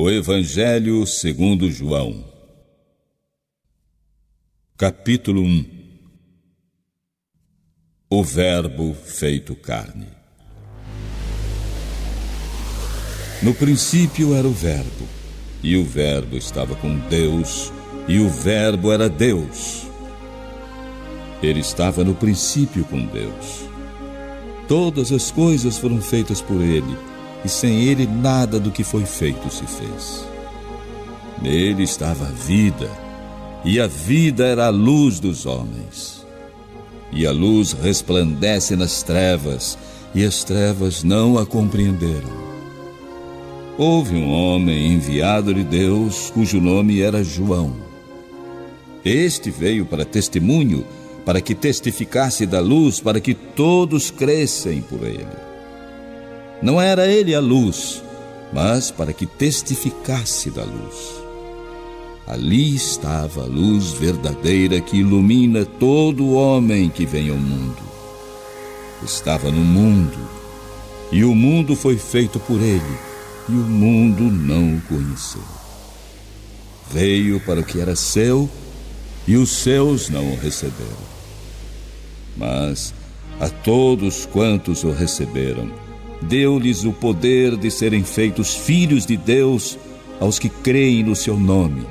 O Evangelho segundo João. Capítulo 1. O Verbo feito carne. No princípio era o Verbo, e o Verbo estava com Deus, e o Verbo era Deus. Ele estava no princípio com Deus. Todas as coisas foram feitas por ele, e sem ele nada do que foi feito se fez. Nele estava a vida, e a vida era a luz dos homens. E a luz resplandece nas trevas, e as trevas não a compreenderam. Houve um homem enviado de Deus, cujo nome era João. Este veio para testemunho, para que testificasse da luz, para que todos crescem por ele. Não era ele a luz, mas para que testificasse da luz. Ali estava a luz verdadeira que ilumina todo homem que vem ao mundo. Estava no mundo, e o mundo foi feito por ele, e o mundo não o conheceu. Veio para o que era seu, e os seus não o receberam. Mas a todos quantos o receberam, deu-lhes o poder de serem feitos filhos de Deus aos que creem no seu nome,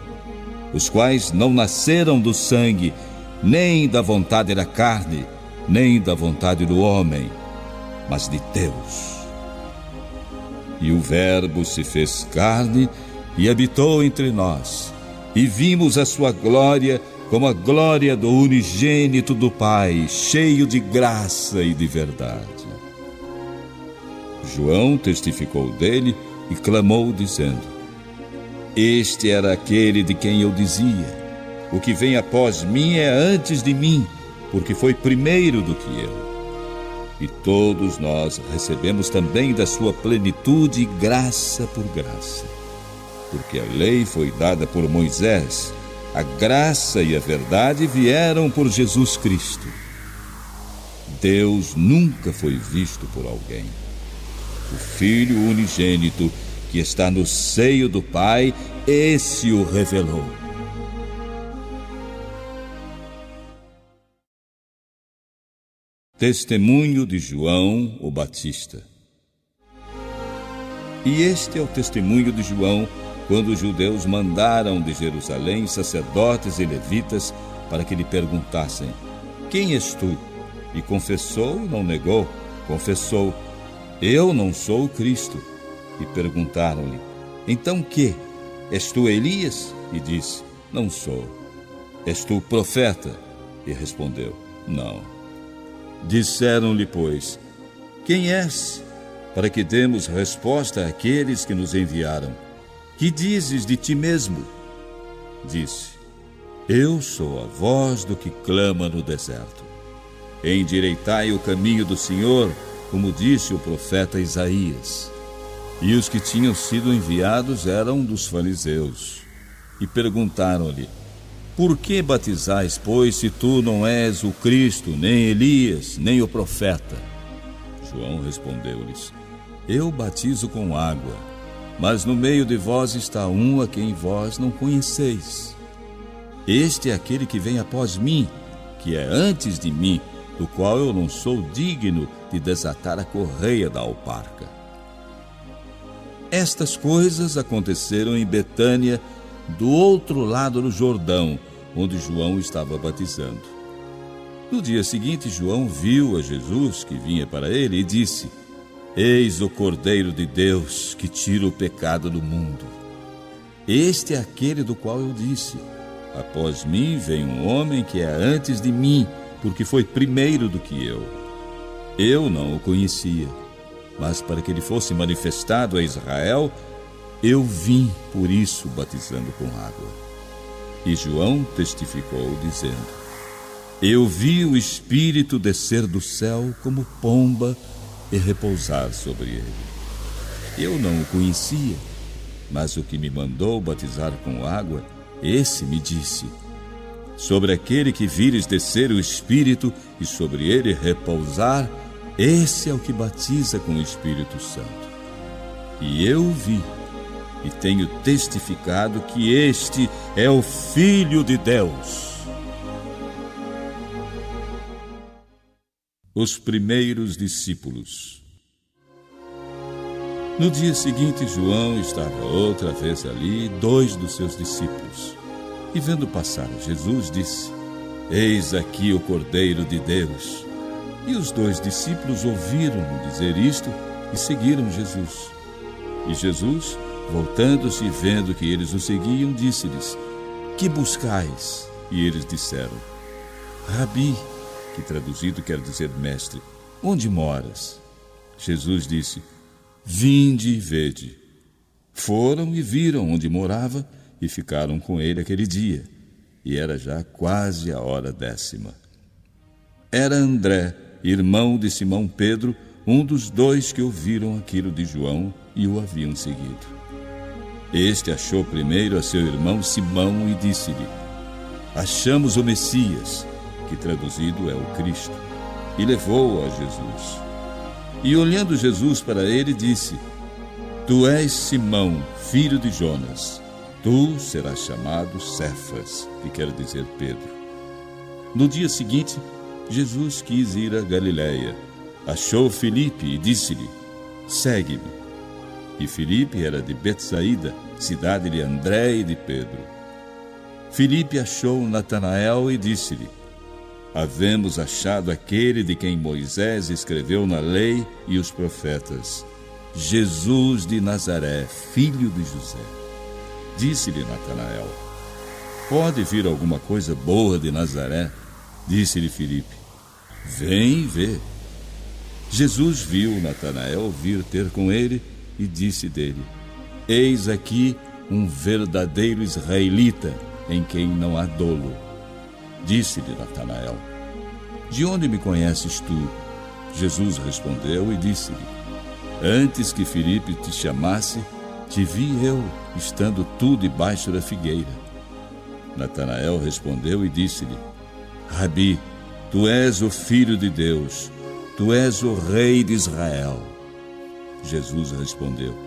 os quais não nasceram do sangue, nem da vontade da carne, nem da vontade do homem, mas de Deus. E o Verbo se fez carne e habitou entre nós, e vimos a sua glória como a glória do unigênito do Pai, cheio de graça e de verdade. João testificou dele e clamou, dizendo: Este era aquele de quem eu dizia: O que vem após mim é antes de mim, porque foi primeiro do que eu. E todos nós recebemos também da sua plenitude graça por graça. Porque a lei foi dada por Moisés, a graça e a verdade vieram por Jesus Cristo. Deus nunca foi visto por alguém. O Filho unigênito, que está no seio do Pai, esse o revelou. Testemunho de João, o Batista. E este é o testemunho de João, quando os judeus mandaram de Jerusalém sacerdotes e levitas para que lhe perguntassem: Quem és tu? E confessou e não negou. Confessou: Eu não sou o Cristo. E perguntaram-lhe: Então que? És tu Elias? E disse: Não sou. És tu profeta? E respondeu: Não. Disseram-lhe, pois: Quem és? Para que demos resposta àqueles que nos enviaram. Que dizes de ti mesmo? Disse: Eu sou a voz do que clama no deserto. Endireitai o caminho do Senhor, como disse o profeta Isaías. E os que tinham sido enviados eram dos fariseus. E perguntaram-lhe: Por que batizais, pois, se tu não és o Cristo, nem Elias, nem o profeta? João respondeu-lhes: Eu batizo com água, mas no meio de vós está um a quem vós não conheceis. Este é aquele que vem após mim, que é antes de mim, do qual eu não sou digno de desatar a correia da alparca. Estas coisas aconteceram em Betânia, do outro lado do Jordão, onde João estava batizando. No dia seguinte, João viu a Jesus que vinha para ele e disse: Eis o Cordeiro de Deus que tira o pecado do mundo. Este é aquele do qual eu disse: Após mim vem um homem que é antes de mim, porque foi primeiro do que eu. Eu não o conhecia, mas para que ele fosse manifestado a Israel, eu vim por isso batizando com água. E João testificou, dizendo: Eu vi o Espírito descer do céu como pomba e repousar sobre ele. Eu não o conhecia, mas o que me mandou batizar com água, esse me disse: Sobre aquele que vires descer o Espírito e sobre ele repousar, esse é o que batiza com o Espírito Santo. E eu vi, e tenho testificado que este é o Filho de Deus. Os primeiros discípulos. No dia seguinte, João estava outra vez ali, 2 dos seus discípulos. E vendo passar Jesus, disse: Eis aqui o Cordeiro de Deus. E os 2 discípulos ouviram-no dizer isto e seguiram Jesus. E Jesus, voltando-se e vendo que eles o seguiam, disse-lhes: Que buscais? E eles disseram: Rabi, que traduzido quer dizer mestre, onde moras? Jesus disse: Vinde e vede. Foram e viram onde morava e ficaram com ele aquele dia. E era já quase a hora 10ª. Era André, irmão de Simão Pedro, um dos 2 que ouviram aquilo de João e o haviam seguido. Este achou primeiro a seu irmão Simão e disse-lhe: Achamos o Messias, que traduzido é o Cristo, e levou-o a Jesus. E olhando Jesus para ele, disse: Tu és Simão, filho de Jonas. Tu serás chamado Cefas, que quer dizer Pedro. No dia seguinte, Jesus quis ir a Galiléia. Achou Filipe e disse-lhe: Segue-me. E Filipe era de Betsaída, cidade de André e de Pedro. Filipe achou Natanael e disse-lhe: Havemos achado aquele de quem Moisés escreveu na lei e os profetas, Jesus de Nazaré, filho de José. Disse-lhe Natanael: Pode vir alguma coisa boa de Nazaré? Disse-lhe Filipe: Vem e vê. Jesus viu Natanael vir ter com ele e disse dele: Eis aqui um verdadeiro israelita, em quem não há dolo. Disse-lhe Natanael: De onde me conheces tu? Jesus respondeu e disse-lhe: Antes que Filipe te chamasse, te vi eu, estando tu debaixo da figueira. Natanael respondeu e disse-lhe: Rabi, tu és o Filho de Deus, tu és o Rei de Israel. Jesus respondeu: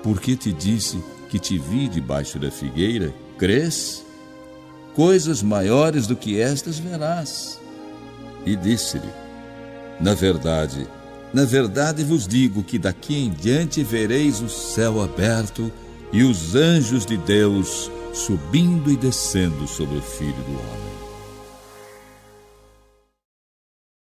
Porque te disse que te vi debaixo da figueira, crês? Coisas maiores do que estas verás. E disse-lhe: Na verdade vos digo que daqui em diante vereis o céu aberto e os anjos de Deus subindo e descendo sobre o Filho do Homem.